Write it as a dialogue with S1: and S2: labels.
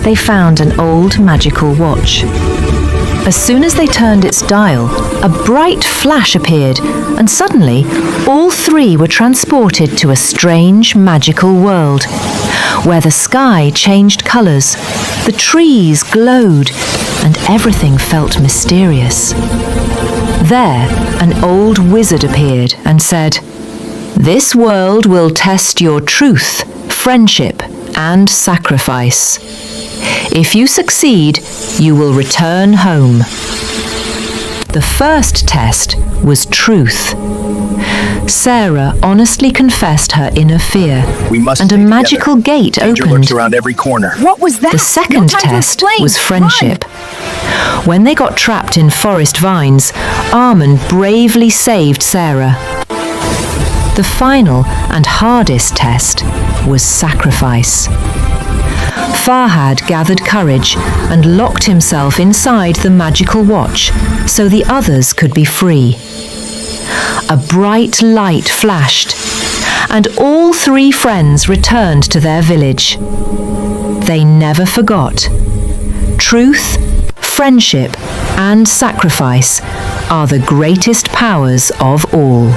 S1: they found an old magical watch. As soon as they turned its dial, a bright flash appeared, and suddenly all three were transported to a strange magical world, where the sky changed colours, the trees glowed, and everything felt mysterious. There, an old wizard appeared and said, "This world will test your truth, friendship, and sacrifice. If you succeed, you will return home." The first test was truth. Sarah honestly confessed her inner fear, and a magical gate opened.
S2: Around every corner.
S3: What was that?
S1: The second test was friendship. When they got trapped in forest vines, Arman bravely saved Sarah. The final and hardest test was sacrifice. Fahad gathered courage and locked himself inside the magical watch so the others could be free. A bright light flashed, and all three friends returned to their village. They never forgot. Truth, friendship, and sacrifice are the greatest powers of all.